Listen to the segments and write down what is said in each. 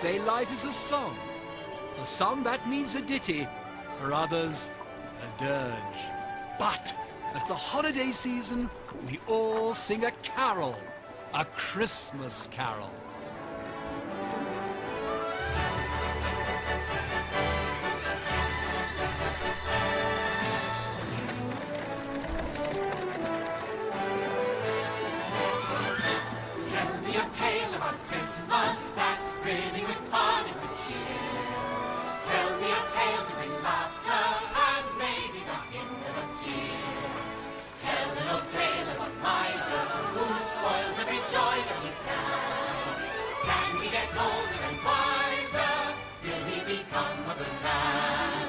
say life is a song. For some that means a ditty, for others a dirge. But at the holiday season, we all sing a carol, a Christmas carol. Tell me a tale about Christmas that's brimming with fun and good cheer. Tell me a tale to bring laughter and maybe the hint of a tear. Tell an old tale of a miser who spoils every joy that he can. Can he get older and wiser? Will he become a good man?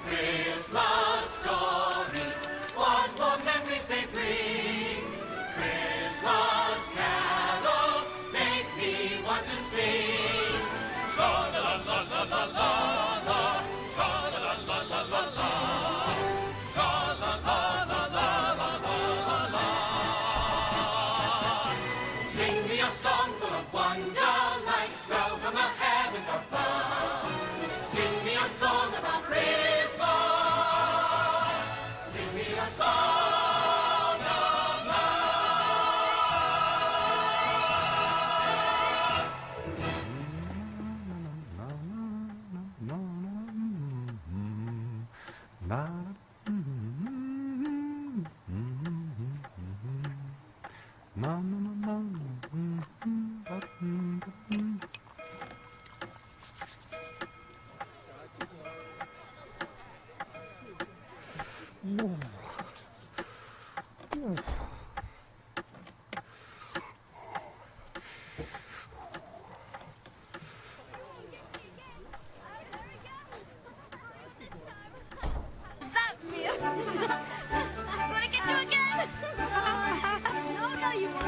Christmas stories, what more memories they bring. Christmas carols make me want to sing. Sha-la-la-la-la-la-la, sha-la-la-la-la-la-la, sha-la-la-la-la-la-la-la. Sing me a song full of wonder, like snow from the heavens above. Sing me a song about Christmas. Sing me a song of love. Stop me! I'm gonna get you again! No, you won't.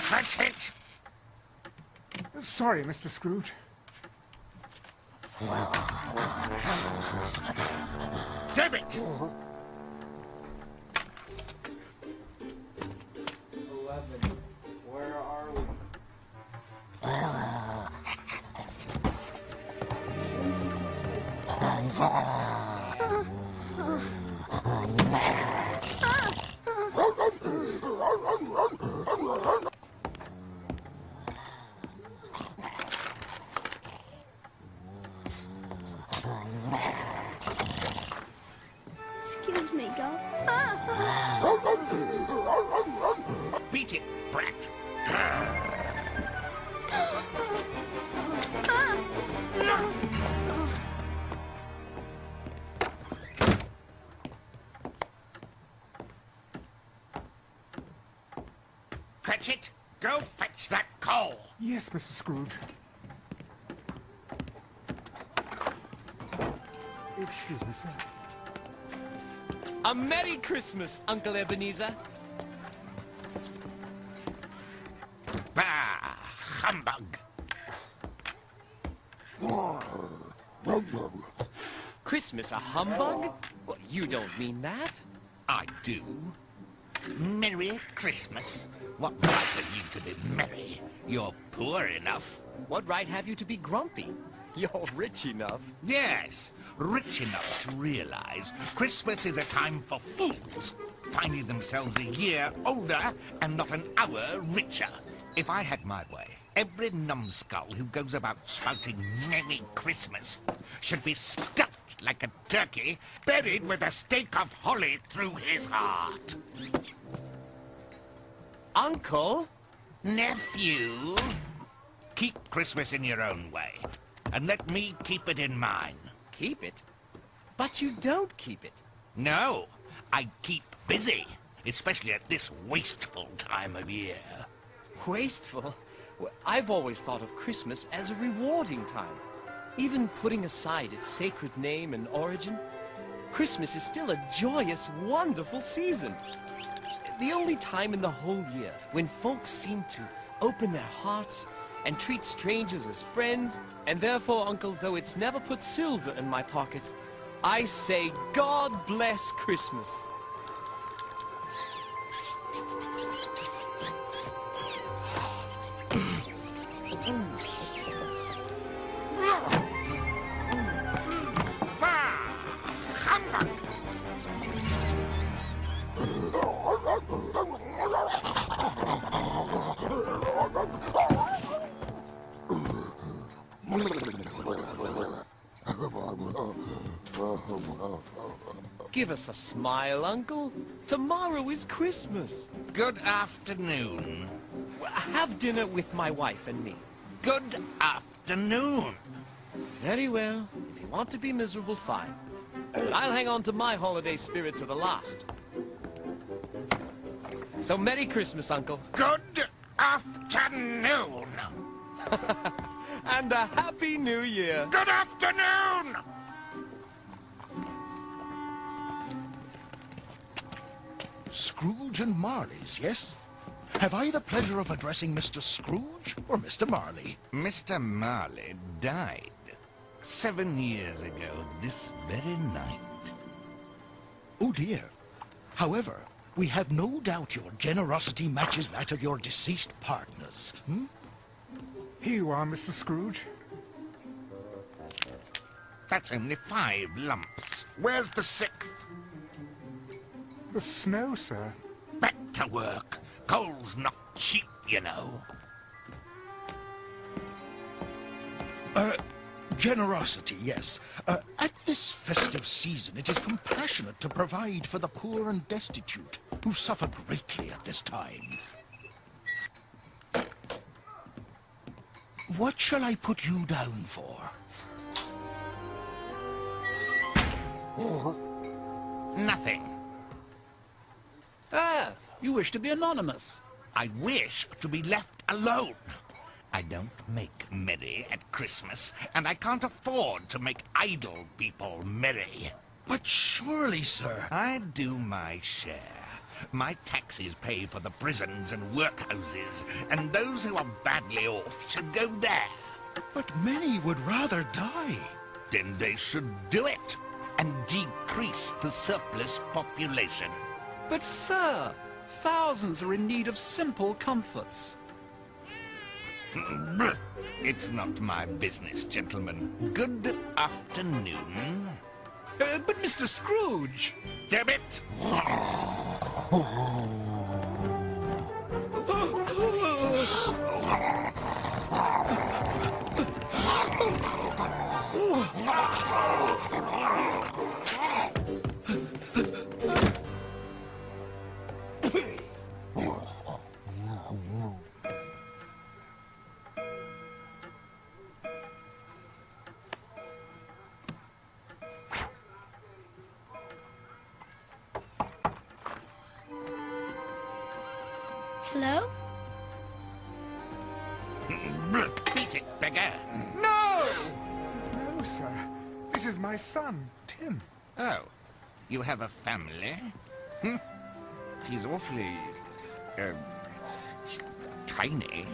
That's it. Sorry, Mr. Scrooge. Damn it! 11. Where are we? Excuse me, go. Beat it, brat. Cratchit, go fetch that coal. Yes, Mr. Scrooge. Excuse me, sir. A Merry Christmas, Uncle Ebenezer. Bah, humbug. Christmas a humbug? Well, you don't mean that. I do. Merry Christmas. What right have you to be merry? You're poor enough. What right have you to be grumpy? You're rich enough. Yes, rich enough to realize Christmas is a time for fools, finding themselves a year older and not an hour richer. If I had my way, every numbskull who goes about spouting Merry Christmas should be stuffed like a turkey, buried with a stake of holly through his heart. Uncle? Nephew, keep Christmas in your own way, and let me keep it in mine. Keep it? But you don't keep it. No, I keep busy. especially at this wasteful time of year. Wasteful? Well, I've always thought of Christmas as a rewarding time. Even putting aside its sacred name and origin, Christmas is still a joyous, wonderful season. The only time in the whole year when folks seem to open their hearts and treat strangers as friends, and therefore, Uncle, though it's never put silver in my pocket, I say God bless Christmas. Give us a smile, Uncle. Tomorrow is Christmas. Good afternoon. Have dinner with my wife and me. Good afternoon. Very well. If you want to be miserable, fine. But I'll hang on to my holiday spirit to the last. So Merry Christmas, Uncle. Good afternoon. And a Happy New Year. Good afternoon. Scrooge and Marley's, yes? Have I the pleasure of addressing Mr. Scrooge or Mr. Marley? Mr. Marley died 7 years ago this very night. Oh, dear. However, we have no doubt your generosity matches that of your deceased partners. Hmm? Here you are, Mr. Scrooge. That's only 5 lumps. Where's the 6th? The snow, sir. Back to work. Coal's not cheap, you know. Generosity, yes. At this festive season, it is compassionate to provide for the poor and destitute, who suffer greatly at this time. What shall I put you down for? Nothing. Ah, you wish to be anonymous. I wish to be left alone. I don't make merry at Christmas, and I can't afford to make idle people merry. But surely, sir... I do my share. My taxes pay for the prisons and workhouses, and those who are badly off should go there. But many would rather die. Then they should do it, and decrease the surplus population. But, sir, thousands are in need of simple comforts. It's not my business, gentlemen. Good afternoon. But Mr. Scrooge... Debit! Hello? Beat it, beggar! No! No, sir. This is my son, Tim. Oh, you have a family? He's awfully... tiny.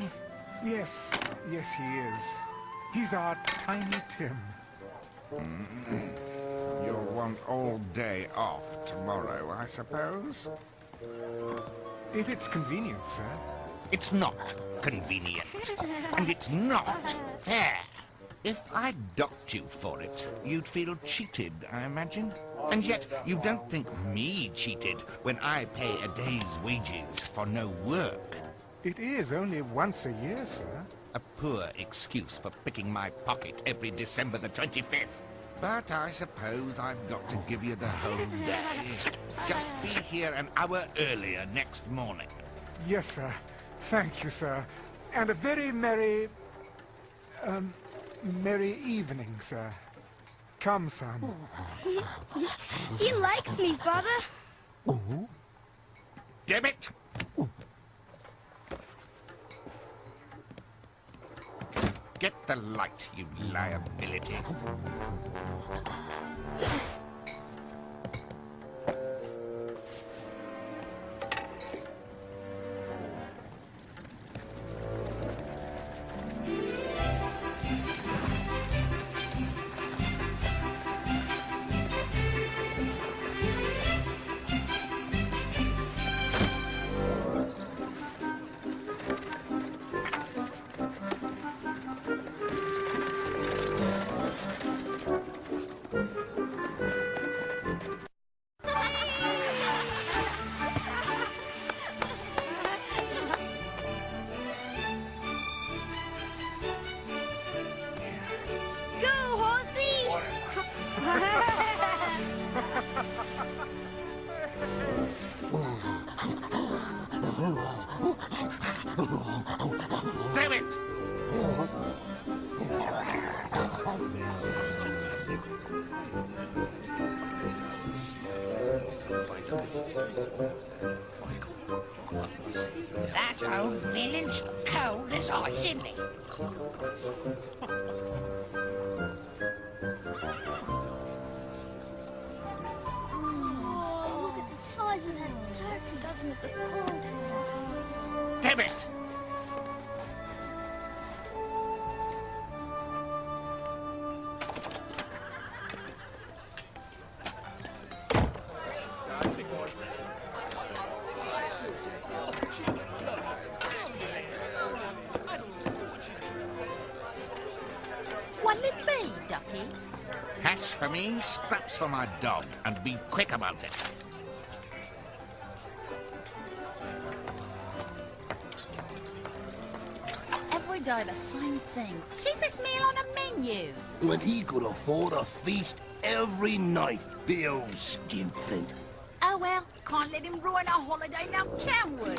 Yes, yes, he is. He's our tiny Tim. You'll want all day off tomorrow, I suppose? If it's convenient, sir. It's not convenient, and it's not fair. If I docked you for it, you'd feel cheated, I imagine. And yet, you don't think me cheated when I pay a day's wages for no work. It is only once a year, sir. A poor excuse for picking my pocket every December the 25th. But I suppose I've got to give you the whole day. Just be here an hour earlier next morning. Yes, sir. Thank you, sir. And a very merry... merry evening, sir. Come, son. He likes me, Father. damn it! Get the light, you liability. Go, horsey! Damn it! That old villain's cold as ice, isn't he? Oh, look at the size of that turkey. Doesn't it look good? Damn it! What'll it be, Ducky? Hash for me, scraps for my dog, and be quick about it. Every day the same thing. Cheapest meal on the menu. When he could afford a feast every night, the old skinflint. Oh well, can't let him ruin our holiday now, can we?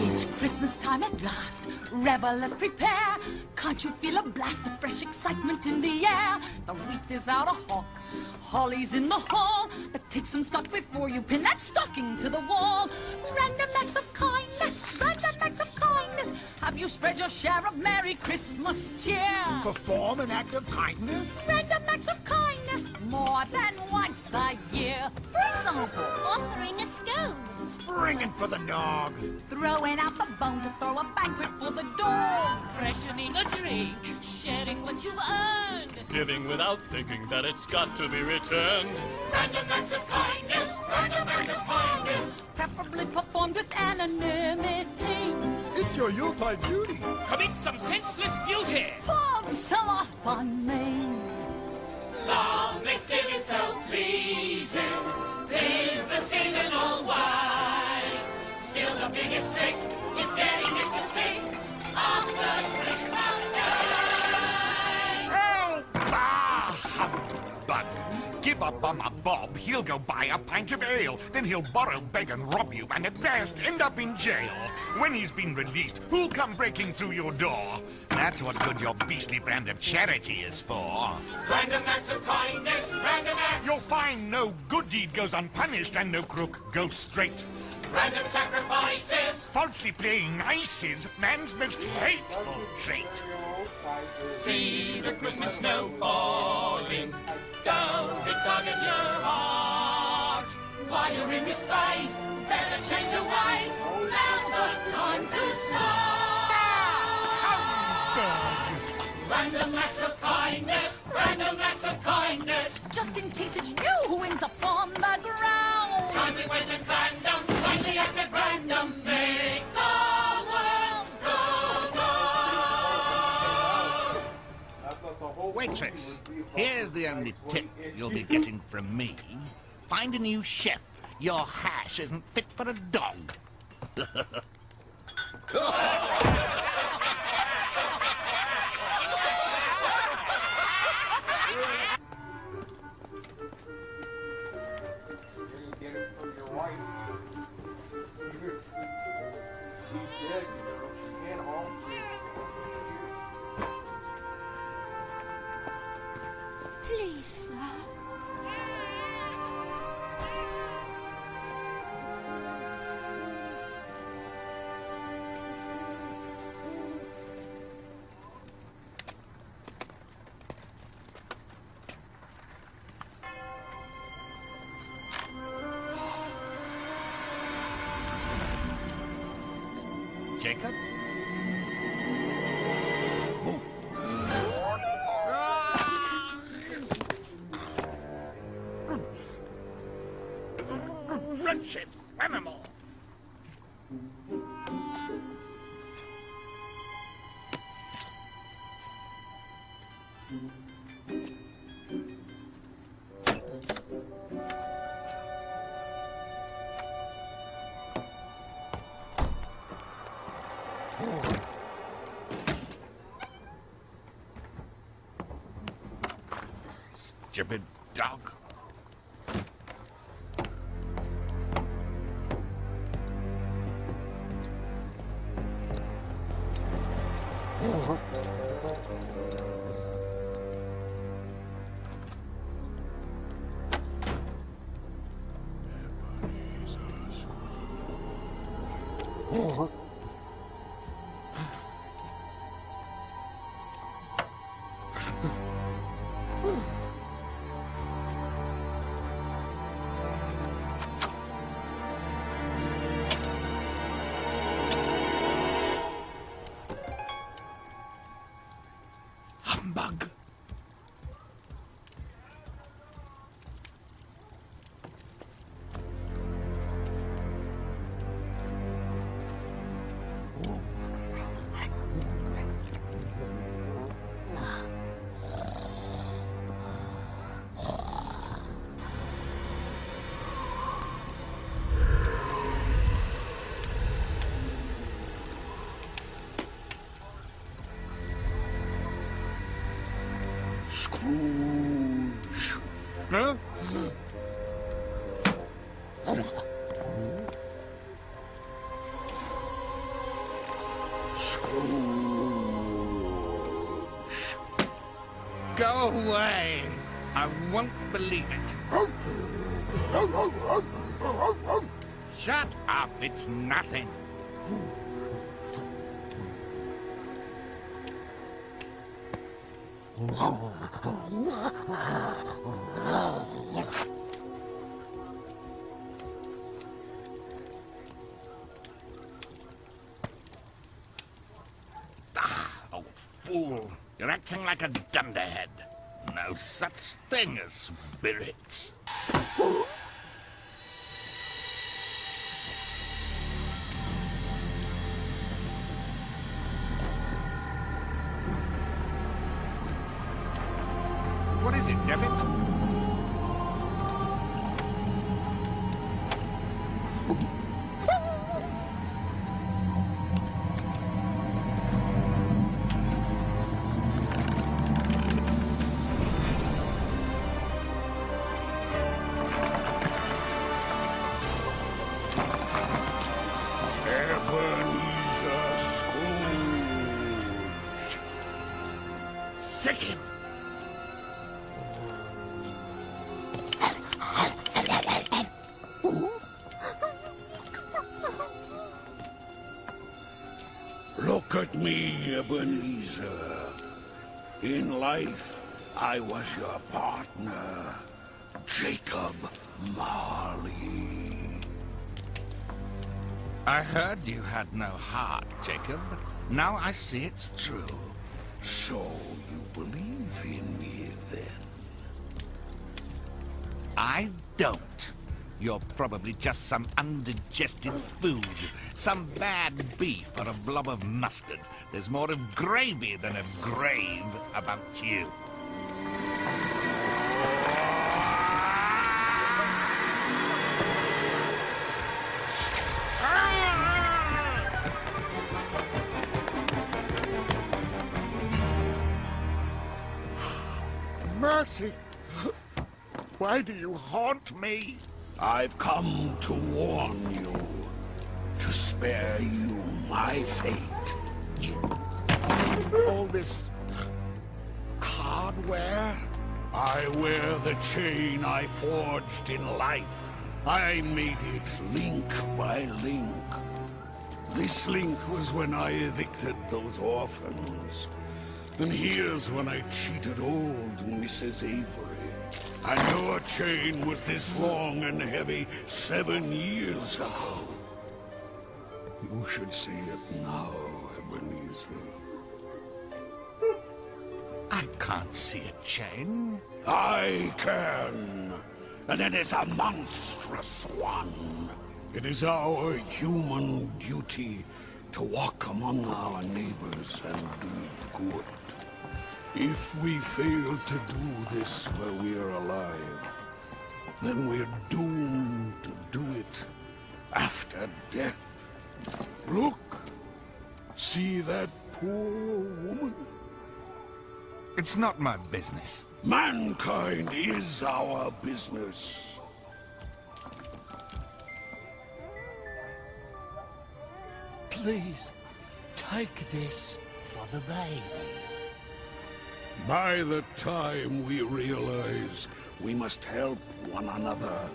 It's Christmas time at last. Revelers prepare. Can't you feel a blast of fresh excitement in the air? The wreath is out of hawk. Holly's in the hall. But take some stock before you pin that stocking to the wall. Random acts of kindness. Random acts of kindness. Have you spread your share of Merry Christmas cheer? Perform an act of kindness? Random acts of kindness more than once a year. For example, Offering a scone. Springing for the dog. throwing out the bone to throw a banquet for the dog. Freshening a drink, sharing what you've earned. Giving without thinking that it's got to be returned. Random acts of kindness, random acts of kindness. Preferably performed with anonymity. It's your Yuletide beauty. Commit some senseless beauty. Pub some up on me. Long makes giving so pleasing. 'Tis the seasonal wine. Still the biggest trick is getting it to stick on the Christmas day. Oh, bah, humbug! Give up on my Bob, he'll go buy a pint of ale. Then he'll borrow, beg, and rob you, and at last end up in jail. When he's been released, who'll come breaking through your door? That's what good your beastly brand of charity is for. Random acts of kindness, random acts. You'll find no good deed goes unpunished, and no crook goes straight. Random sacrifices. Falsely playing nice is man's most hateful trait. See the Christmas snow falling. Don't it tug at your heart? While you're in disguise, better change your ways. Now's the time to start. Random acts of kindness, random acts of kindness. Just in case it's you who ends up on the ground. Timely ways at random, kindly acts at random. Make the world go, go. Waitress, here's the only tip you'll be getting from me. Find a new chef. Your hash isn't fit for a dog. Get it for your wife. She's dead, you know. She can't haunt you. Please, sir. Jacob. Wretched animal! Stupid dog. Humbug. Scrooge. Huh? Scrooge. Go away. I won't believe it. Shut up. It's nothing. Old fool. You're acting like a dunderhead. No such thing as spirits. What is it, Debbie? Ebenezer Scrooge. Sick him. Look at me, Ebenezer. In life, I was your partner, Jacob Marley. I heard you had no heart, Jacob. Now I see it's true. So you believe in me, then? I don't. You're probably just some undigested food. Some bad beef or a blob of mustard. There's more of gravy than of grave about you. Mercy! Why do you haunt me? I've come to warn you, to spare you my fate. All this hardware? I wear the chain I forged in life. I made it link by link. This link was when I evicted those orphans. And here's when I cheated old Mrs. Avery. And your chain was this long and heavy 7 years ago. You should see it now, Ebenezer. I can't see a chain. I can. And it is a monstrous one. It is our human duty to walk among our neighbors and do good. If we fail to do this while we are alive, then we're doomed to do it after death. Look! See that poor woman? It's not my business. Mankind is our business. Please, take this for the baby. By the time we realize we must help one another,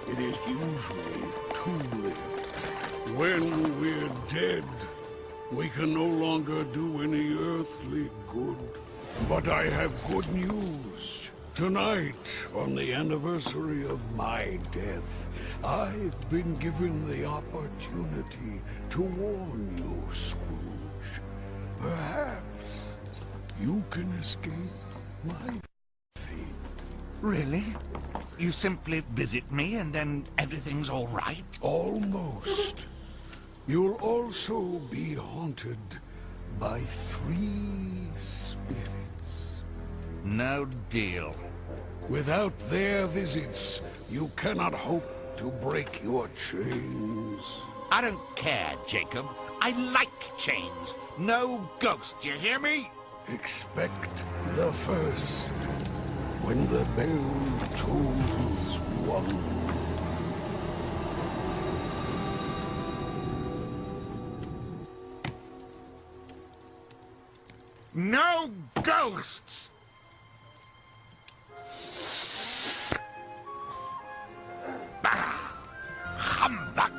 it is usually too late. When we're dead, we can no longer do any earthly good. But I have good news. Tonight, on the anniversary of my death, I've been given the opportunity to warn you, Scrooge. Perhaps you can escape my fate. Really? You simply visit me and then everything's all right? Almost. You'll also be haunted by 3 spirits. No deal. Without their visits, you cannot hope to break your chains. I don't care, Jacob. I like chains. No ghosts, you hear me? Expect the first, when the bell tolls 1. No ghosts! Bah! Humbug!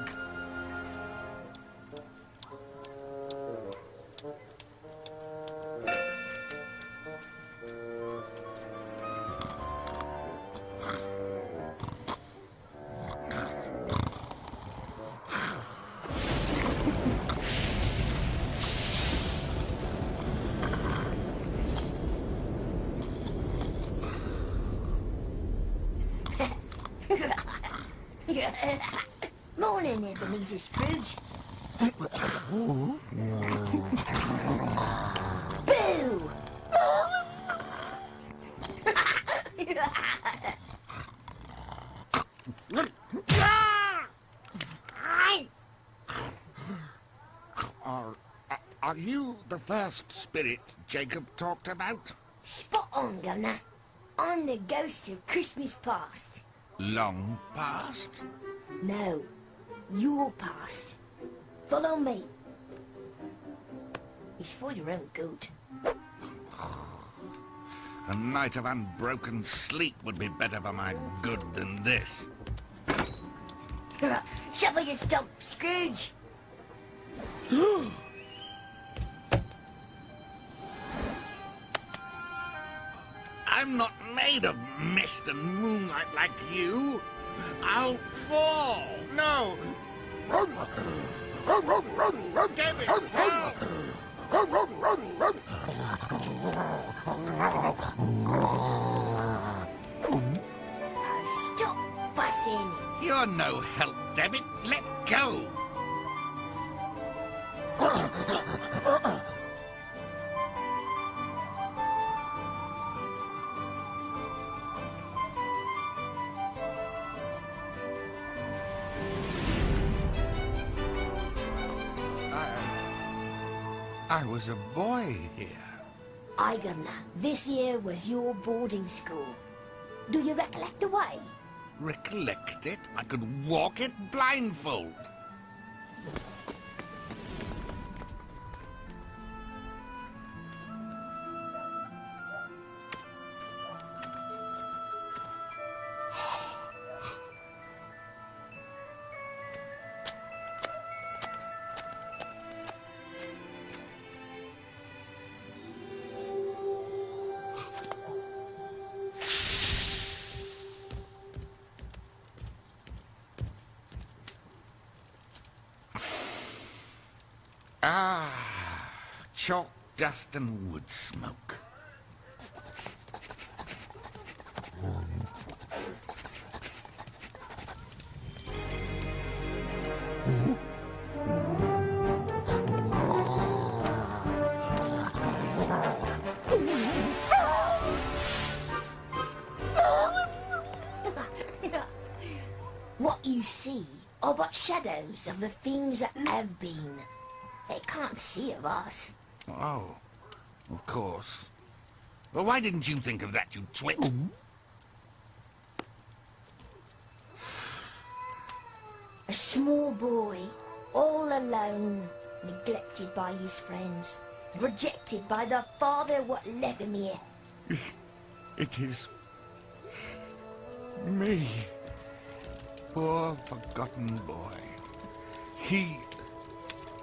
Morning, Ebenezer Scrooge. Boo! Are you the first spirit Jacob talked about? Spot on, Governor. I'm the ghost of Christmas past. Long past? No, your past. Follow me. It's for your own good. A night of unbroken sleep would be better for my good than this. Shovel your stump, Scrooge. I'm not made of mist and moonlight like you. I'll fall. No. David, help! Stop fussing. You're no help, David. Let go. I was a boy here. Aye, Governor. This here was your boarding school. Do you recollect the way? Recollect it? I could walk it blindfold. chalk, dust, and wood smoke. What you see are but shadows of the things that have been. They can't see of us. Oh, of course. Well, why didn't you think of that, you twit? A small boy, all alone, neglected by his friends, rejected by the father what left him here. It is me. Poor forgotten boy.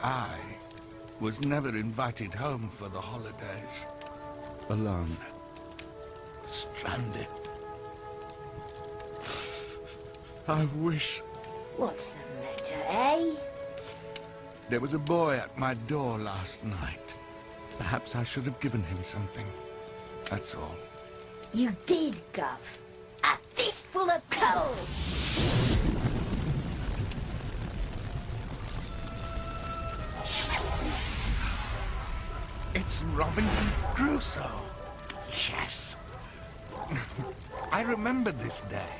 I was never invited home for the holidays. Alone. Stranded. I wish... What's the matter, eh? There was a boy at my door last night. Perhaps I should have given him something. That's all. You did, Gov. A fistful of coal! It's Robinson Crusoe. Yes. I remember this day.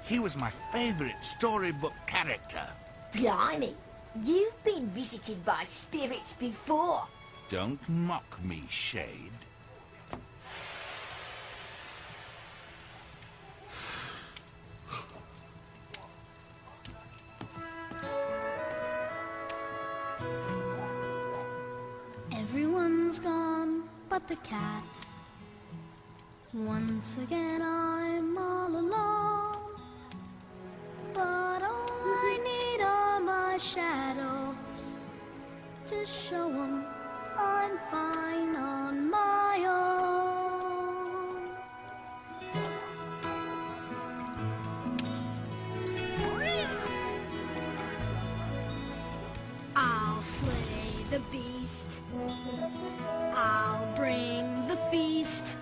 He was my favorite storybook character. Blimey, you've been visited by spirits before. Don't mock me, Shade. Everyone's gone but the cat. Once again I'm all alone. But all I need are my shadows to show 'em I'm fine on my own. I'll slay the beast. I'll bring the feast.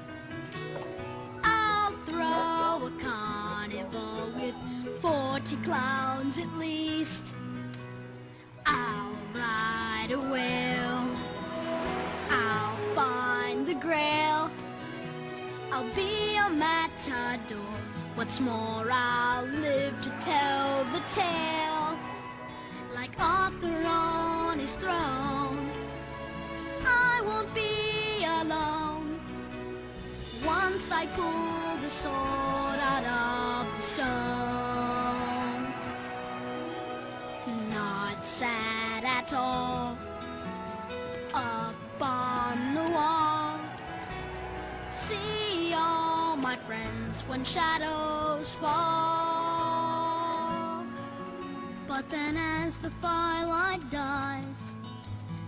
I'll throw a carnival with 40 clowns at least. I'll ride a whale. I'll find the grail. I'll be a matador. What's more, I'll live to tell the tale. Like Arthur on his throne, I won't be alone. Once I pull the sword out of the stone. Not sad at all. Up on the wall, see all my friends when shadows fall. But then as the firelight dies,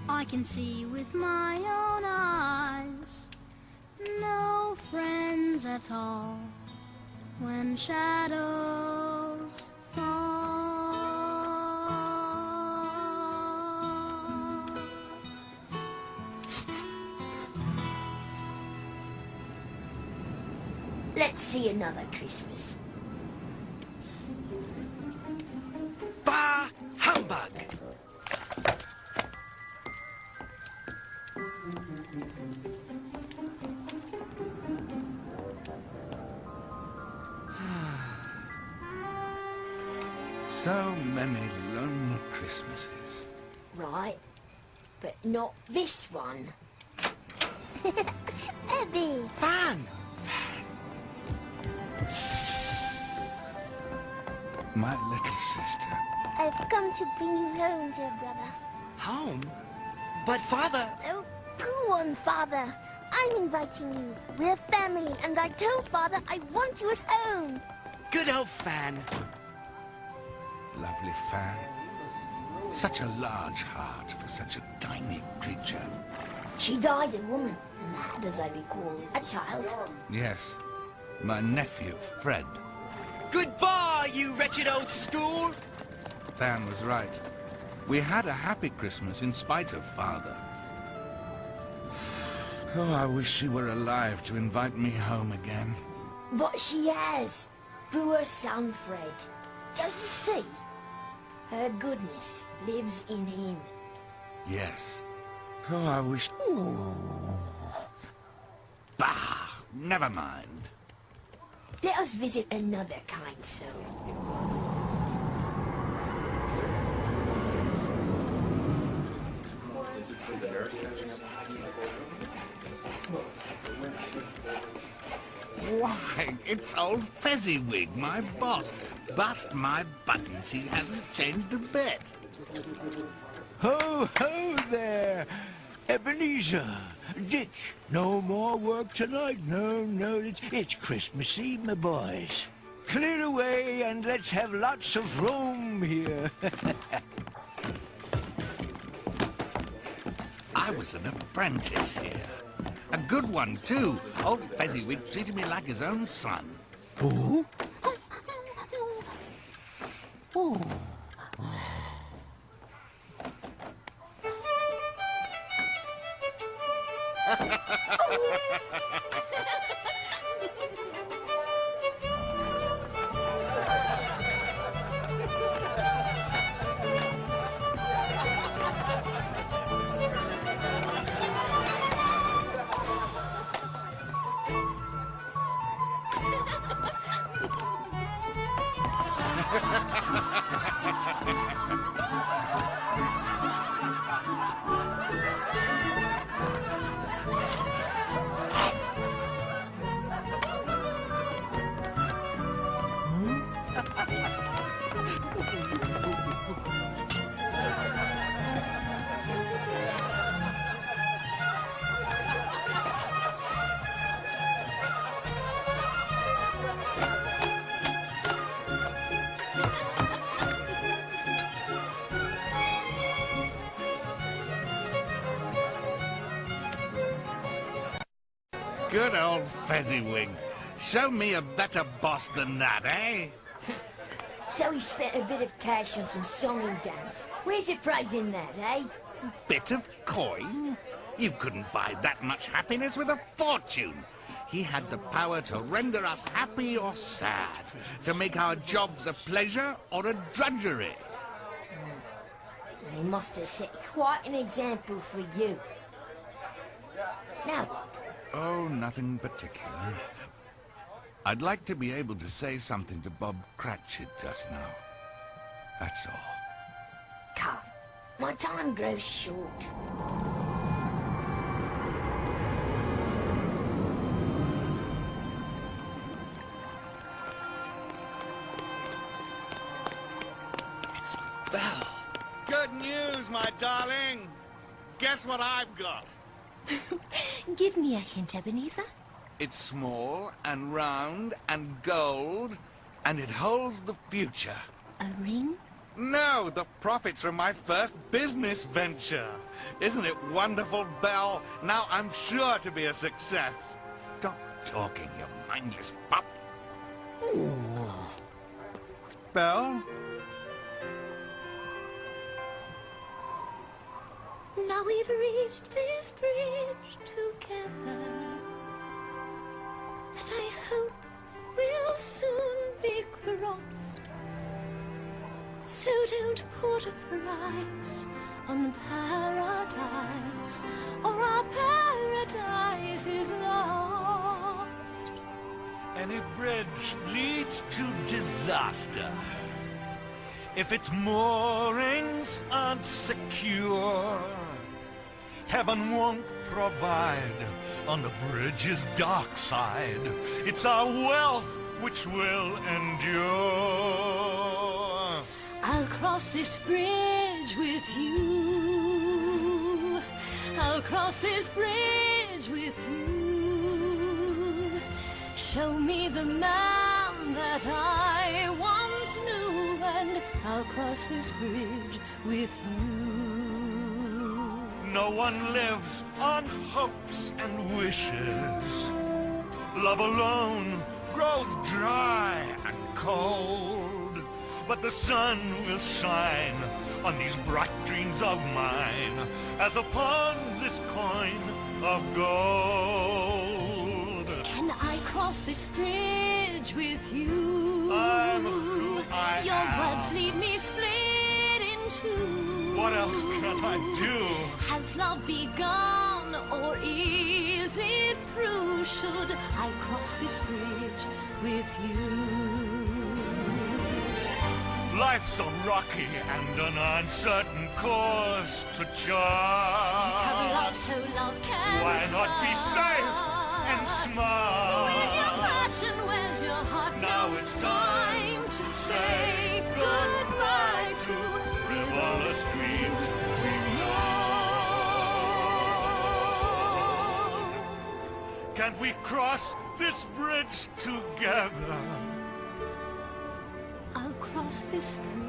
I can see with my own eyes. No friends at all when shadows fall. Let's see another Christmas. Bah! Humbug! So many lonely Christmases. Right, but not this one. Abby! Fan! My little sister. I've come to bring you home, dear brother. Home? But father... Oh, go on, Father. I'm inviting you. We're family, and I told Father I want you at home. Good old Fan. Lovely Fan. Such a large heart for such a tiny creature. She died a woman, and that, as I recall, a child. Yes, my nephew, Fred. Goodbye, you wretched old school! Fan was right. We had a happy Christmas in spite of Father. Oh, I wish she were alive to invite me home again. But she has, through her son Fred. Don't you see? Her goodness lives in him. Yes. Oh, I wish... Bah! Never mind. Let us visit another kind soul. Why, it's old Fezziwig, my boss. Bust my buttons, he hasn't changed a bit. Ho, ho there, Ebenezer. Ditch, no more work tonight. No, it's Christmas Eve, my boys. Clear away and let's have lots of room here. I was an apprentice here. A good one, too. Old Fezziwig treated me like his own son. Oh? Oh. Good old Fezziwig. Show me a better boss than that, eh? So he spent a bit of cash on some song and dance. Where's the prize in that, eh? Bit of coin? You couldn't buy that much happiness with a fortune. He had the power to render us happy or sad, to make our jobs a pleasure or a drudgery. And he must have set quite an example for you. Now what? Oh, nothing particular. I'd like to be able to say something to Bob Cratchit just now. That's all. Come, my time grows short. It's Belle. Good news, my darling. Guess what I've got? Give me a hint, Ebenezer. It's small and round and gold, and it holds the future. A ring? No, the profits from my first business venture. Isn't it wonderful, Belle? Now I'm sure to be a success. Stop talking, you mindless pup. Belle? Now we've reached this bridge together that I hope will soon be crossed. So don't put a price on paradise, or our paradise is lost. Any bridge leads to disaster if its moorings aren't secure. Heaven won't provide on the bridge's dark side. It's our wealth which will endure. I'll cross this bridge with you. I'll cross this bridge with you. Show me the man that I once knew, and I'll cross this bridge with you. No one lives on hopes and wishes. Love alone grows dry and cold. But the sun will shine on these bright dreams of mine, as upon this coin of gold. Can I cross this bridge with you? I'm who I Your am. words leave me split in two. What else can I do? Has love begun or is it through? Should I cross this bridge with you? Life's a rocky and an uncertain course to Speak of chart. love so love can Why not be safe and smart? Where's your passion? Where's your heart? Now it's time to say goodbye to frivolous dreams we know. Can't we cross this bridge together? I'll cross this bridge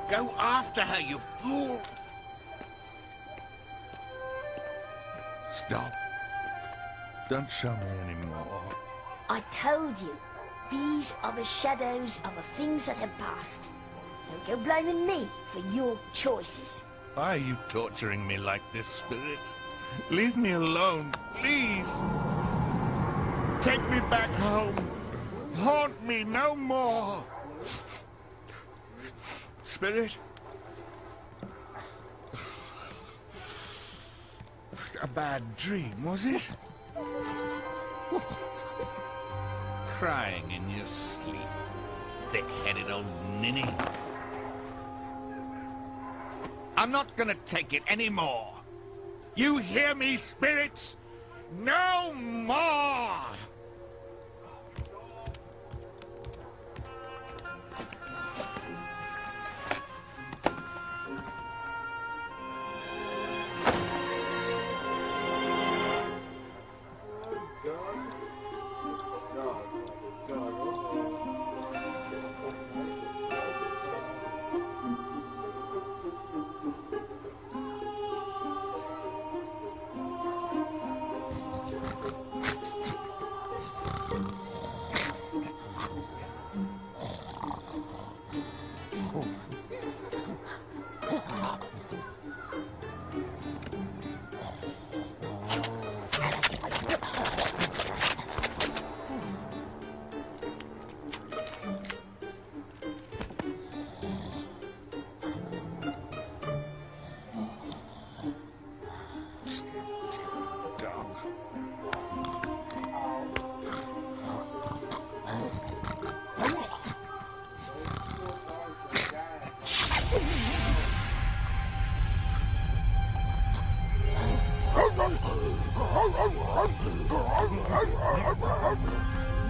Go after her, you fool! Stop. Don't show me anymore. I told you, these are the shadows of the things that have passed. Don't go blaming me for your choices. Why are you torturing me like this, Spirit? Leave me alone, please. Take me back home. Haunt me no more. Spirit? A bad dream, was it? Crying in your sleep, thick-headed old ninny. I'm not gonna take it anymore. You hear me, spirits? No more!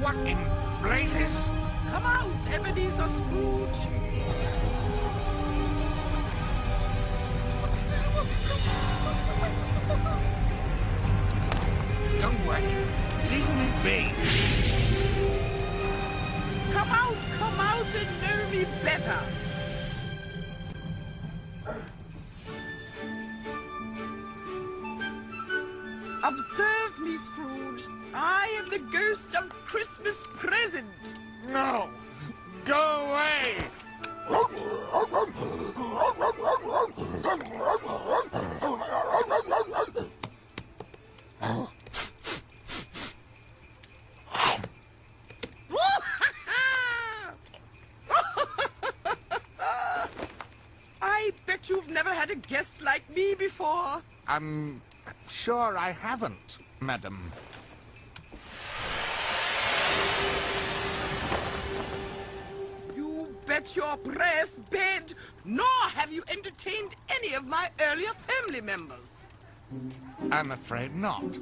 What in blazes? Come out, Ebenezer Scrooge! Go away. Leave me be. Come out and know me better! Observe me, Scrooge. I am the ghost of Christmas present. No! Go away! I bet you've never had a guest like me before. I'm sure I haven't, madam. You bet your brass bed, nor have you entertained any of my earlier family members. I'm afraid not.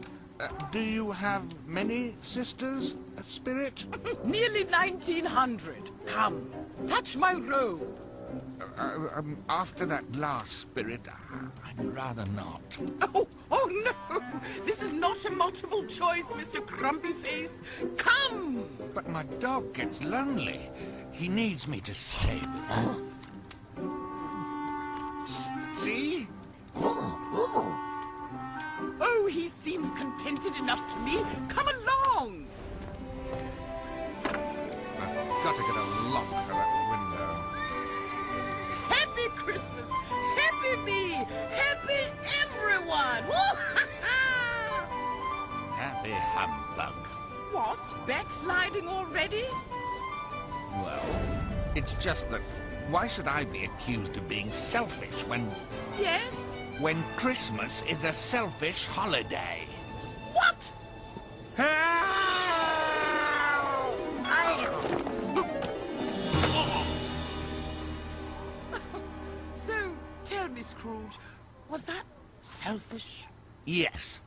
Do you have many sisters, Spirit? Nearly 1900. Come, touch my robe. After that last Spirit, I'd rather not. Oh no! This is not a multiple choice, Mr. Grumpy Face. Come! But my dog gets lonely. He needs me to stay with him. See? Oh, he seems contented in enough to me. Come along. I've got to get a lock for that window. Happy Christmas. Happy me. Happy everyone. Happy humbug. What? Backsliding already? Well, it's just that why should I be accused of being selfish when Yes? when Christmas is a selfish holiday? What? So, tell me, Scrooge, was that selfish? Yes.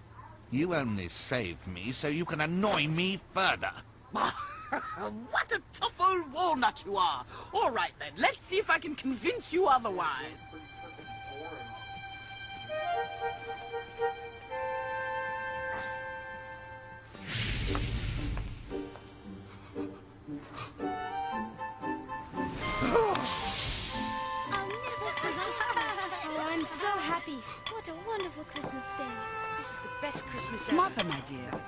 You only saved me so you can annoy me further. What a tough old walnut you are. All right, then. Let's see if I can convince you otherwise. Oh, I'm so happy. What a wonderful Christmas day. This is the best Christmas ever. Mother, my dear,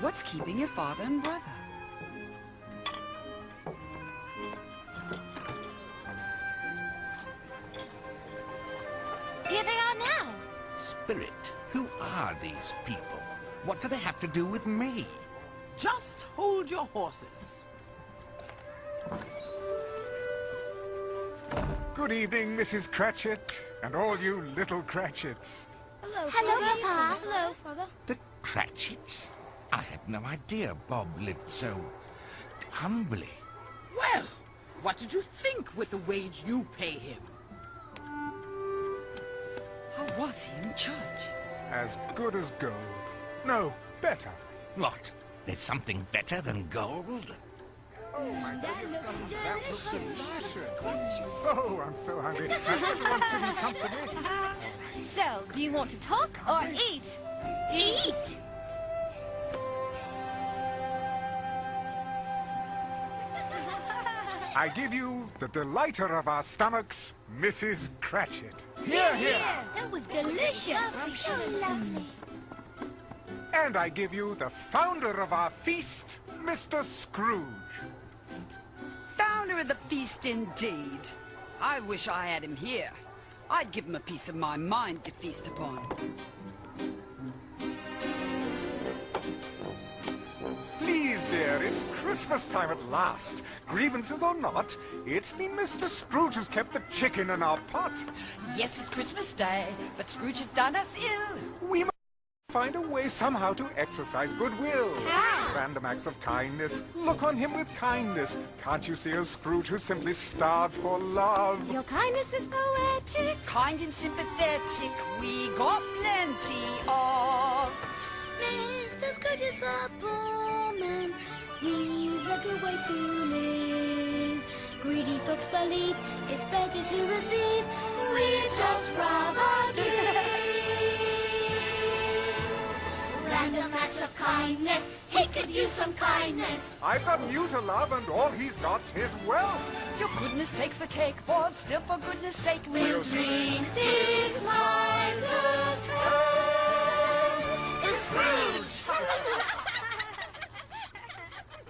what's keeping your father and brother? Here they are now. Spirit, who are these people? What do they have to do with me? Just hold your horses. Good evening, Mrs. Cratchit, and all you little Cratchits. Hello, Hello, Papa. Hello, Father. The Cratchits? I had no idea Bob lived so humbly. Well, what did you think with the wage you pay him? How was he in church? As good as gold. No, better. What? There's something better than gold? Oh, my goodness, that looks delicious. Oh, I'm so hungry. Everyone sitting comfortably. So, do you want to talk or eat? Eat! I give you the delighter of our stomachs, Mrs. Cratchit. That was delicious. So lovely. And I give you the founder of our feast, Mr. Scrooge. Founder of the feast, indeed. I wish I had him here. I'd give him a piece of my mind to feast upon. Please, dear, it's Christmas time at last. Grievances or not, it's been Mr. Scrooge who's kept the chicken in our pot. Yes, it's Christmas Day, but Scrooge has done us ill. We must find a way somehow to exercise goodwill. Random acts of kindness. Look on him with kindness. Can't you see a Scrooge who's simply starved for love? Your kindness is poetic. Kind and sympathetic, we got plenty of. Mr. Scrooge is a poor man with a good way to live. Greedy folks believe it's better to receive. We'd just rather give. Random acts of kindness. He could use some kindness. I've got you to love, and all he's got's his wealth. Your goodness takes the cake, Bob. Still, for goodness sake, We'll drink this miser's health to Scrooge.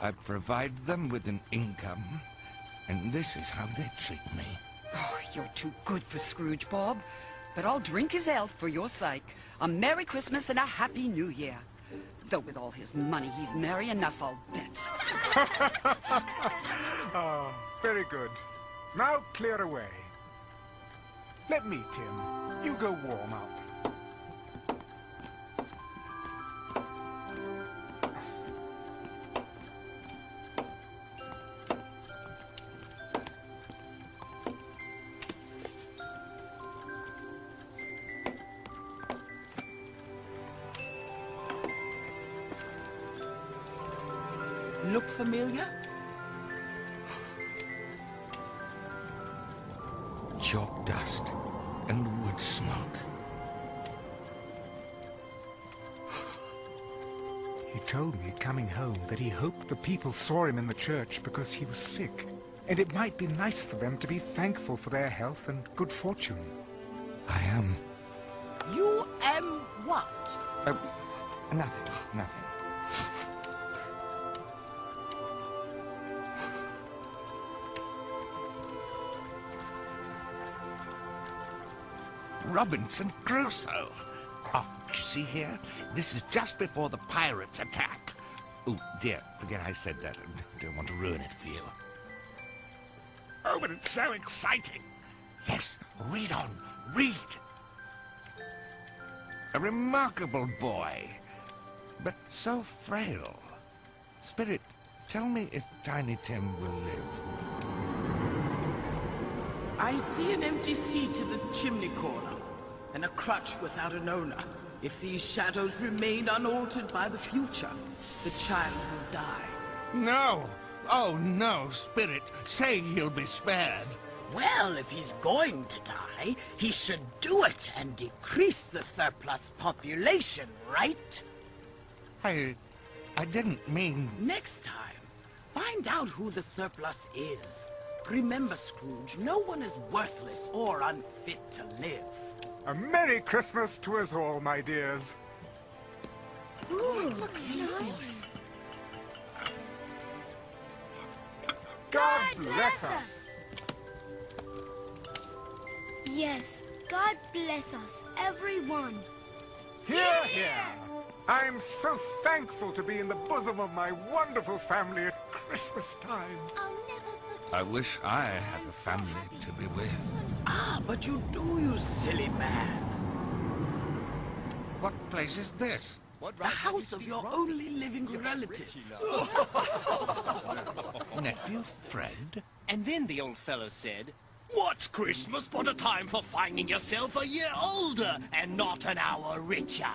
I provide them with an income, and this is how they treat me. Oh, you're too good for Scrooge, Bob. But I'll drink his health for your sake. A Merry Christmas and a Happy New Year. Though with all his money, he's merry enough, I'll bet. Oh, very good. Now clear away. Let me, Tim. You go warm up. Look familiar? Chalk dust and wood smoke. He told me coming home that he hoped the people saw him in the church because he was sick. And it might be nice for them to be thankful for their health and good fortune. I am. You am what? Nothing, nothing. Robinson Crusoe. Oh, you see here? This is just before the pirates attack. Oh, dear, forget I said that. I don't want to ruin it for you. Oh, but it's so exciting. Yes, read on, read. A remarkable boy, but so frail. Spirit, tell me if Tiny Tim will live. I see an empty seat in the chimney corner, and a crutch without an owner. If these shadows remain unaltered by the future, the child will die. No! Oh, no, Spirit. Say he'll be spared. Well, if he's going to die, he should do it and decrease the surplus population, right? I didn't mean... Next time, find out who the surplus is. Remember, Scrooge, no one is worthless or unfit to live. A Merry Christmas to us all, my dears. Ooh, looks nice. God bless us. Yes, God bless us, everyone. Hear, hear. I'm so thankful to be in the bosom of my wonderful family at Christmas time. I wish I had a family to be with. Ah, but you do, you silly man. What place is this? The house of your only living relative. Nephew Fred? And then the old fellow said, What's Christmas but a time for finding yourself a year older and not an hour richer?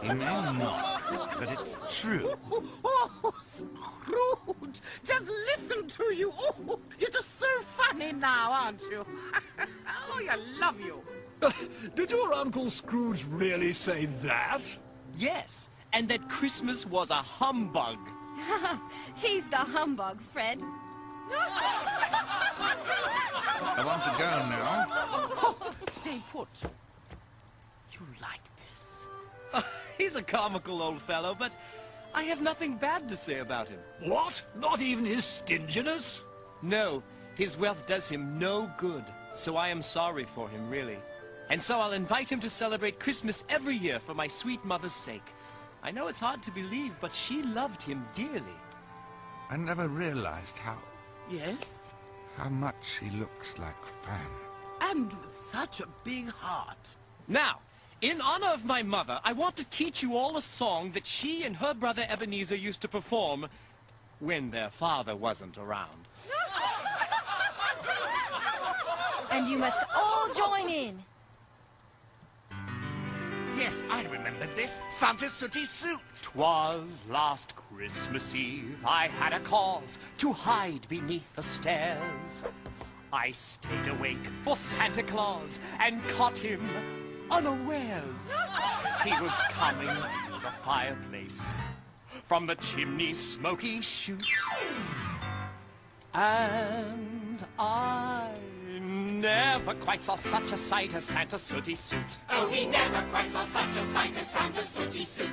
He may not, but it's true. Oh, Scrooge, just listen to you. Oh, you're just so funny now, aren't you? Oh, I love you. Did your Uncle Scrooge really say that? yes, and that Christmas was a humbug. He's the humbug, Fred. I want to go now. Oh, stay put. You like this? He's a comical old fellow, but I have nothing bad to say about him. What? Not even his stinginess? No, his wealth does him no good, so I am sorry for him, really. And so I'll invite him to celebrate Christmas every year for my sweet mother's sake. I know it's hard to believe, but she loved him dearly. I never realized how Yes? much he looks like Fan. And with such a big heart. Now, in honor of my mother, I want to teach you all a song that she and her brother Ebenezer used to perform when their father wasn't around. And you must all join in. Yes, I remember this. Santa's sooty suit. 'Twas last Christmas Eve, I had a cause to hide beneath the stairs. I stayed awake for Santa Claus and caught him unawares. He was coming through the fireplace from the chimney's smoky chute, and I never quite saw such a sight as Santa's sooty suit. Oh, he never quite saw such a sight as Santa's sooty suit.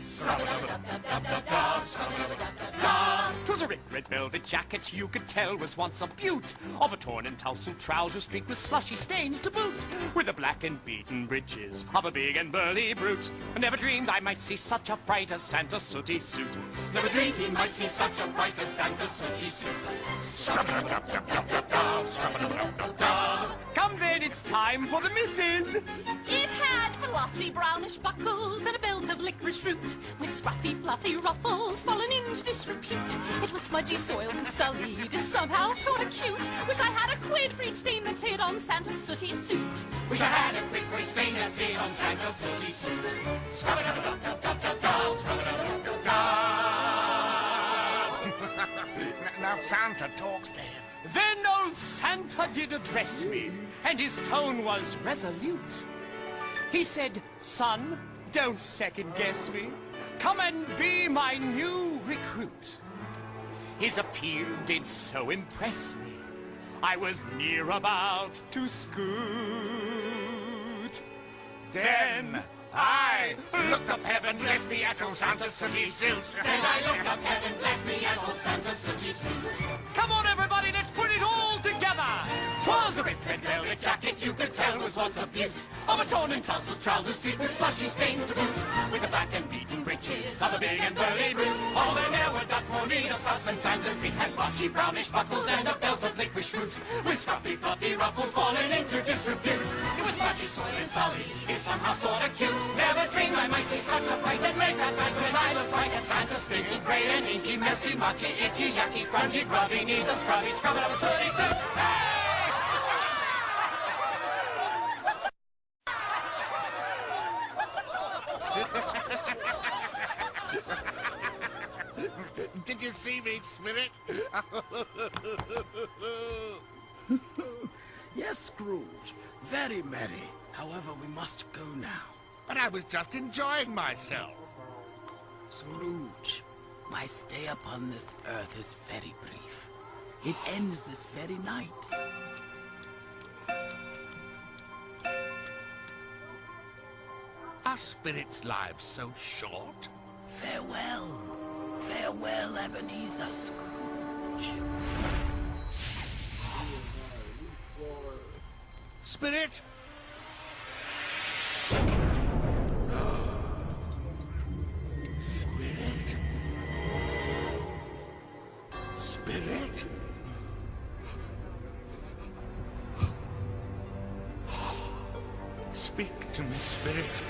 Scrub-a-dub-dub-dub-dub-dub, scrub-a-dub-dub-dub-dub. 'Twas a red velvet jacket you could tell was once a beaut, of a torn and tousled trouser streaked with slushy stains to boot, with the black and beaten breeches of a big and burly brute. I never dreamed I might see such a fright as Santa's sooty suit. Never dreamed he might see such a fright as Santa's sooty suit. Scrub-a-dub-dub-dub-dub-dub, scrub-a-dub-dub-dub. Come then, it's time for the missus. It had blotchy brownish buckles and a belt of licorice root, with scruffy fluffy ruffles fallen into disrepute. It was smudgy, soiled, and sullied, and somehow sort of cute. Wish I had a quid for each stain that's hid on Santa's sooty suit. Wish I had a quick for each stain that's hid on Santa's sooty suit. Scrub-a-dub-dub-dub-dub-dub, scrub-a-dub-dub-dub. Now Santa talks to him. Then old Santa did address me, and his tone was resolute. He said, "Son, don't second-guess me. Come and be my new recruit." His appeal did so impress me, I was near about to scoot. Then, I looked up heaven, bless me at old Santa's sooty suit. Then I looked up heaven, bless me at old Santa's sooty suit. Come on, everybody, let's put it all together. 'Twas a ripped red velvet jacket you could tell was once a beaut, of a torn and tousled trouser streaked with slushy stains to boot, with the black and beaten breeches of a big and burly brute. All there ne'er were dots more need of substance. Santa's feet had blotchy brownish buckles and a belt of licorice root, with scruffy fluffy ruffles falling into disrepute. It was smudgy, soiled and sully, it somehow sorta cute. Never dreamed I might see such a fright that made that night when I looked right at Santa, stinky, grey and inky, messy, mucky, icky, yucky, grungy, grubby, needs a scrubby, scrubbing up a sooty suit. Hey! Did you see me, Spirit? Yes, Scrooge. Very merry. However, we must go now. But I was just enjoying myself. Scrooge, my stay upon this earth is very brief. It ends this very night. Are spirits' lives so short? Farewell. Farewell, Ebenezer Scrooge. Spirit? Spirit? Spirit? Speak to me, Spirit.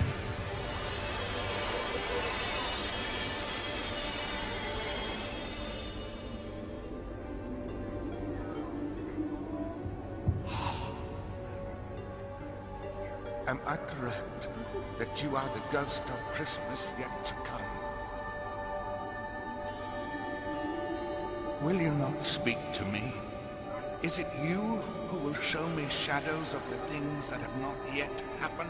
Am I correct that you are the ghost of Christmas yet to come? Will you not speak to me? Is it you who will show me shadows of the things that have not yet happened?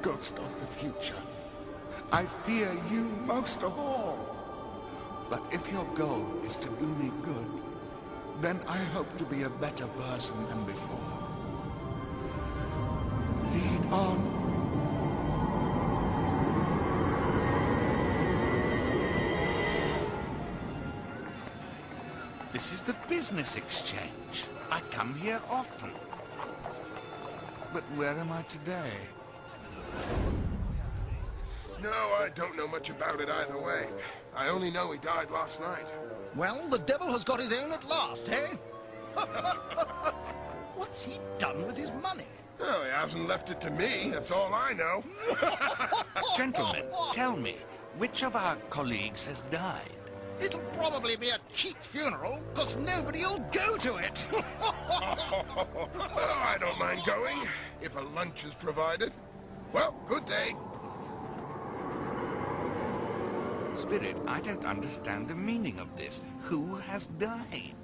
Ghost of the future, I fear you most of all. But if your goal is to do me good, then I hope to be a better person than before. Lead on. This is the business exchange. I come here often. But where am I today? No, I don't know much about it either way. I only know he died last night. Well, the devil has got his own at last, eh? What's he done with his money? Well, he hasn't left it to me, that's all I know. Gentlemen, tell me, which of our colleagues has died? It'll probably be a cheap funeral, because nobody'll go to it. Oh, I don't mind going, if a lunch is provided. Well, good day. Spirit, I don't understand the meaning of this. Who has died?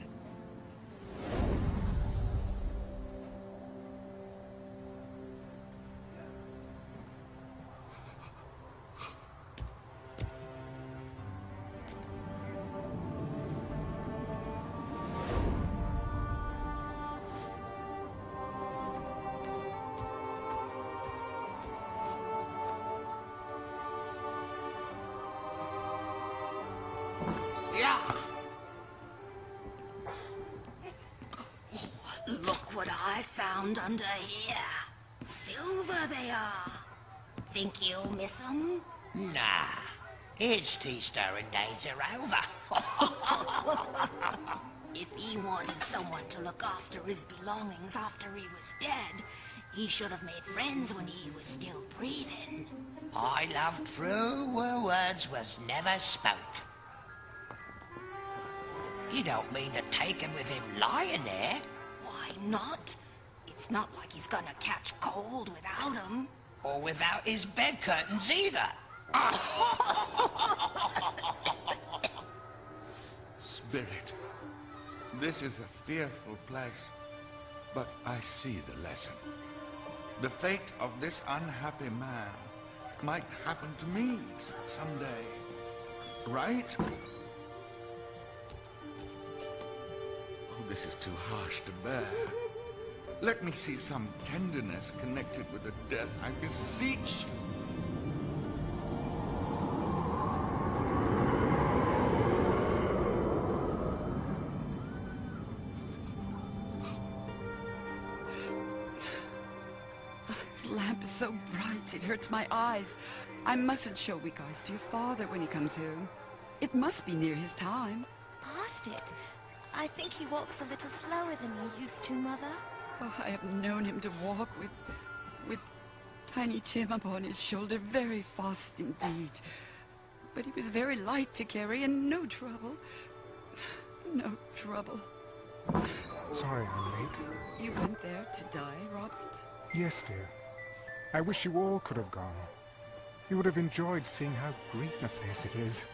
Look what I found under here. Silver they are. Think you'll miss 'em? Nah. His tea-stirring days are over. If he wanted someone to look after his belongings after he was dead, he should have made friends when he was still breathing. I loved through where words was never spoke. You don't mean to take him with him lying there? Why not? It's not like he's gonna catch cold without 'em. Or without his bed curtains either. Spirit, this is a fearful place, but I see the lesson. The fate of this unhappy man might happen to me someday, right? Oh, this is too harsh to bear. Let me see some tenderness connected with the death, I beseech you. The lamp is so bright, it hurts my eyes. I mustn't show weak eyes to your father when he comes home. It must be near his time. Past it. I think he walks a little slower than he used to, Mother. Oh, I have known him to walk with tiny Jim upon his shoulder very fast indeed. But he was very light to carry and no trouble. No trouble. Sorry I'm late. You went there to die, Robert? Yes, dear. I wish you all could have gone. You would have enjoyed seeing how green a place it is.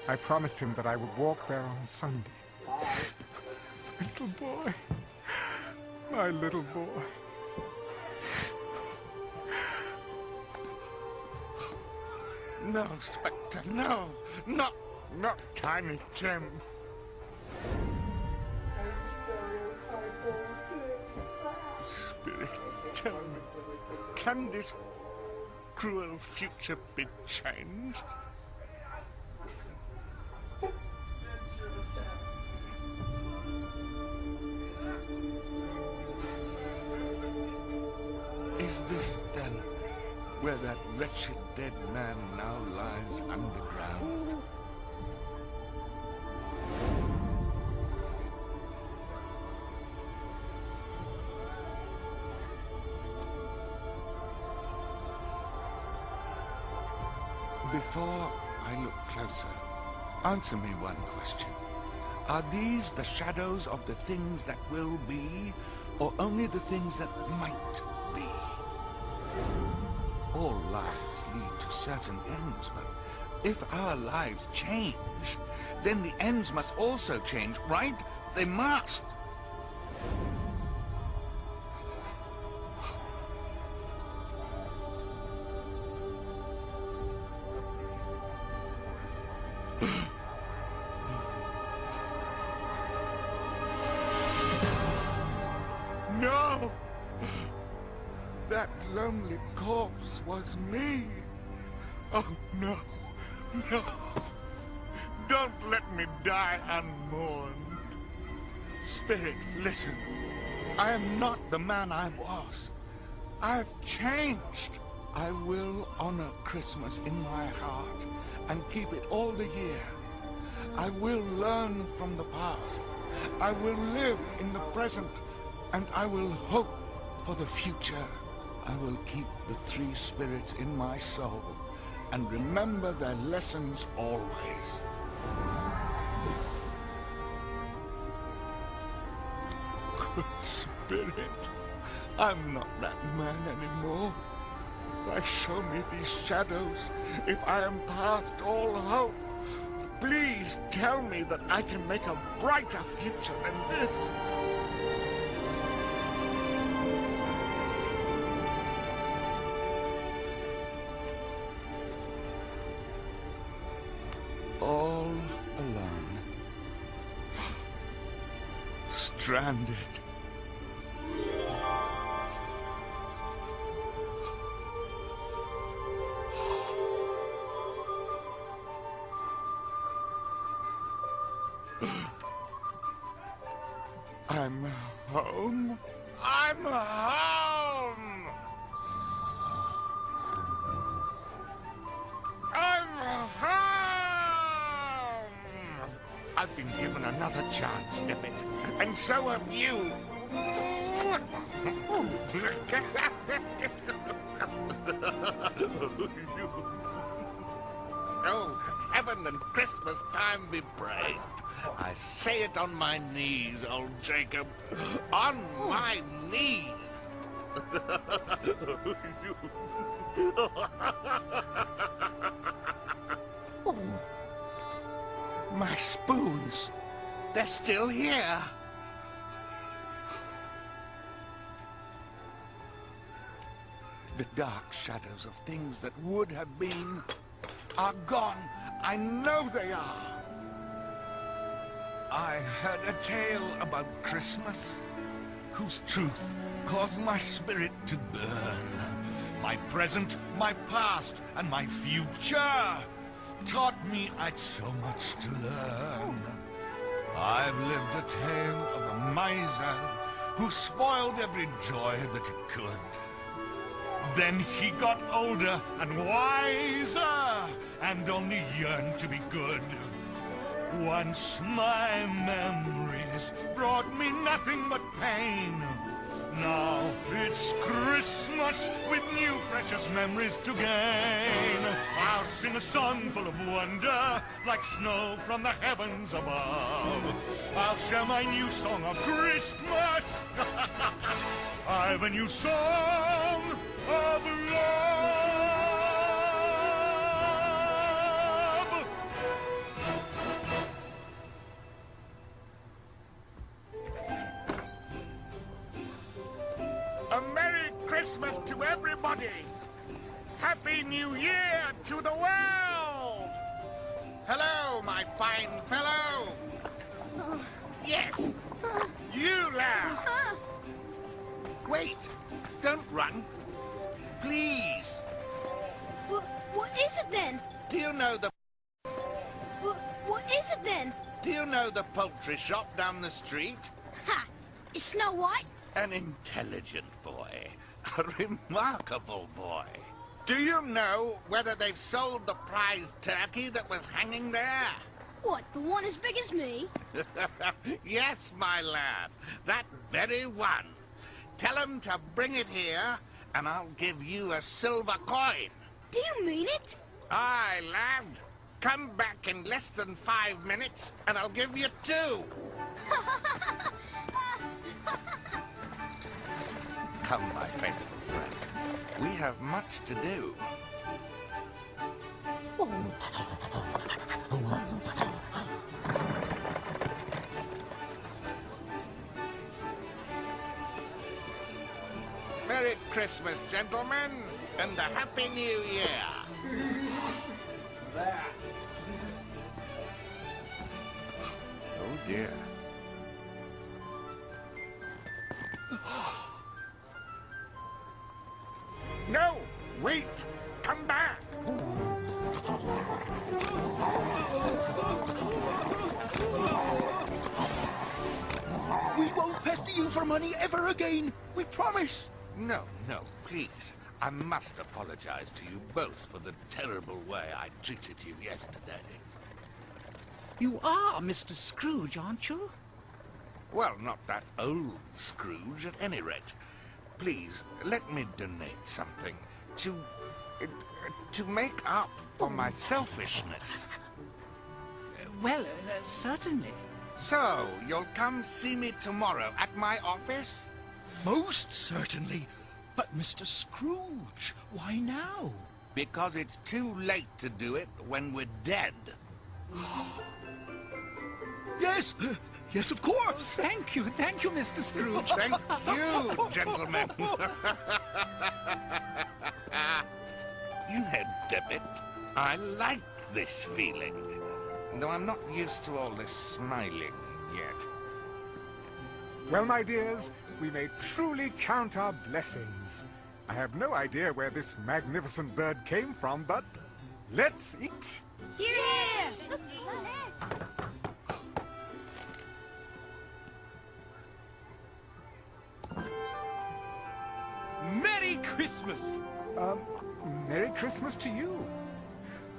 I promised him that I would walk there on Sunday. Little boy. My little boy. No, Spectre, no! Not Tiny Tim. Spirit, tell me, can this cruel future be changed? Is this, then, where that wretched dead man now lies underground? Before I look closer, answer me one question. Are these the shadows of the things that will be, or only the things that might be? All lives lead to certain ends, but if our lives change, then the ends must also change, right? They must! No! That lonely corpse was me. Oh, no. No. Don't let me die unmourned. Spirit, listen. I am not the man I was. I've changed. I will honor Christmas in my heart and keep it all the year. I will learn from the past. I will live in the present, and I will hope for the future. I will keep the three spirits in my soul and remember their lessons always. Good Spirit, I'm not that man anymore. Why show me these shadows if I am past all hope? Please tell me that I can make a brighter future than this. All alone. Stranded. I'm home. I'm home. I'm home. I've been given another chance, Debbit, and so have you. Oh, heaven and Christmas time be praised. I say it on my knees, old Jacob. On my knees. My spoons. They're still here. The dark shadows of things that would have been are gone. I know they are. I heard a tale about Christmas. whose truth caused my spirit to burn. My present, my past, and my future taught me I'd so much to learn. I've lived a tale of a miser who spoiled every joy that he could. Then he got older and wiser, and only yearned to be good. Once my memories brought me nothing but pain. Now it's Christmas with new precious memories to gain. I'll sing a song full of wonder, like snow from the heavens above. I'll share my new song of Christmas. I've a new song of love. A Merry Christmas to everybody! Happy New Year to the world! Hello, my fine fellow! Yes! You, lad! Wait! Don't run! Please! What is it then? Do you know the... What is it then? Do you know the poultry shop down the street? Ha! Is Snow White? An intelligent boy. A remarkable boy. Do you know whether they've sold the prize turkey that was hanging there? What, the one as big as me? Yes, my lad. That very one. Tell them to bring it here, and I'll give you a silver coin. Do you mean it? Aye, lad. Come back in less than 5 minutes, and I'll give you 2. Come, my faithful friend. We have much to do. Merry Christmas, gentlemen, and a Happy New Year. Oh, dear. No! Wait! Come back! We won't pester you for money ever again. We promise. No, please. I must apologize to you both for the terrible way I treated you yesterday. You are Mr. Scrooge, aren't you? Well, not that old Scrooge, at any rate. Please, let me donate something to make up for my selfishness. Well, certainly. So, you'll come see me tomorrow at my office? Most certainly. But Mr. Scrooge, why now? Because it's too late to do it when we're dead. Yes! Yes, of course! Thank you, Mr. Scrooge. Thank you, gentlemen. You know, Debbit, I like this feeling. Though I'm not used to all this smiling yet. Well, my dears, we may truly count our blessings. I have no idea where this magnificent bird came from, but let's eat. Here! Let's Merry Christmas! Merry Christmas to you.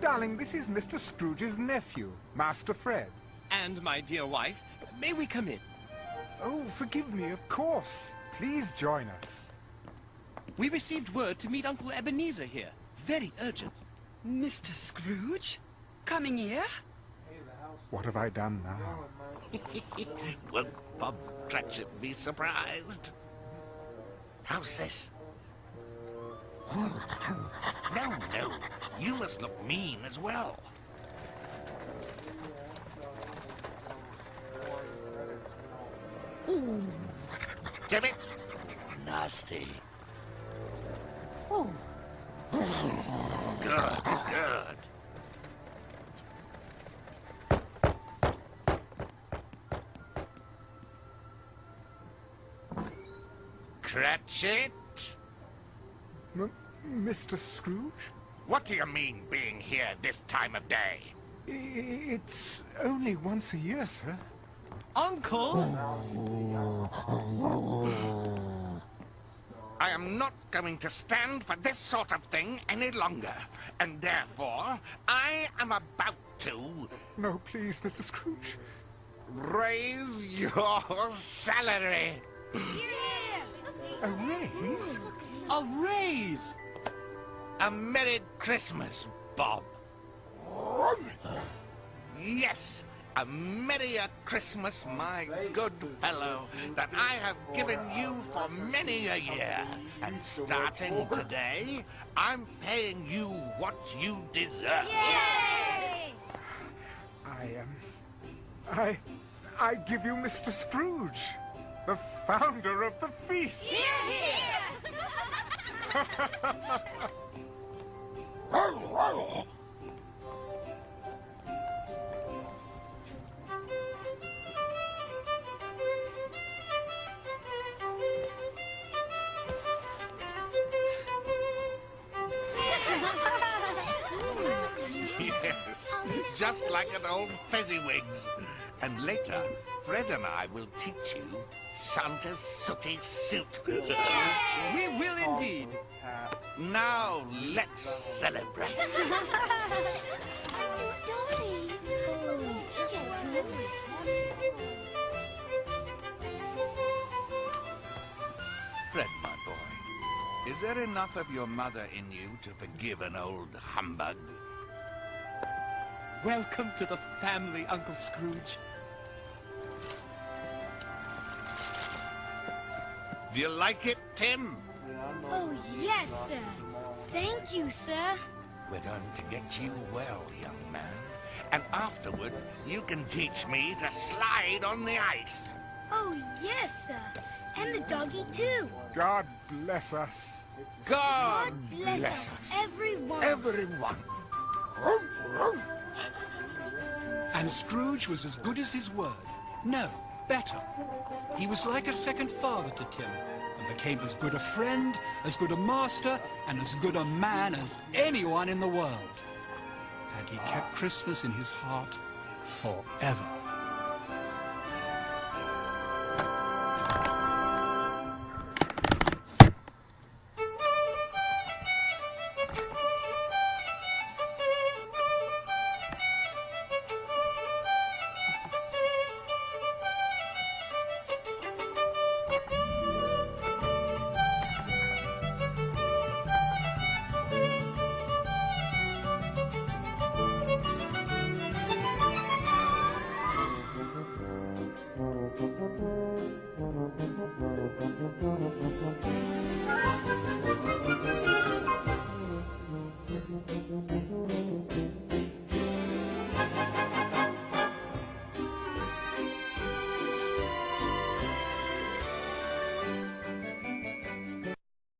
Darling, this is Mr. Scrooge's nephew, Master Fred. And my dear wife, may we come in? Oh, forgive me, of course. Please join us. We received word to meet Uncle Ebenezer here. Very urgent. Mr. Scrooge? Coming here? What have I done now? Won't Bob Cratchit be surprised? How's this? No, you must look mean as well. Damn it! Nasty. Good. Cratchit? Mr. Scrooge? What do you mean, being here this time of day? It's only once a year, sir. Uncle! I am not going to stand for this sort of thing any longer, and therefore I am about to... No, please, Mr. Scrooge. Raise your salary. A raise? A raise! A Merry Christmas, Bob. Yes, a merrier Christmas, my good fellow, that I have given you for many a year. And starting today, I'm paying you what you deserve. Yay! I give you Mr. Scrooge, the founder of the feast. Yes, just like an old Fezziwigs. And later, Fred and I will teach you Santa's sooty suit. We will indeed. Now, let's celebrate. Dolly! It's just what you always wanted. Fred, my boy, is there enough of your mother in you to forgive an old humbug? Welcome to the family, Uncle Scrooge. Do you like it, Tim? Oh, yes, sir. Thank you, sir. We're going to get you well, young man. And afterward, you can teach me to slide on the ice. Oh, yes, sir. And the doggy, too. God bless us. God Bless us, everyone. Everyone. And Scrooge was as good as his word. No, better. He was like a second father to Tim, and became as good a friend, as good a master, and as good a man as anyone in the world. And he kept Christmas in his heart forever.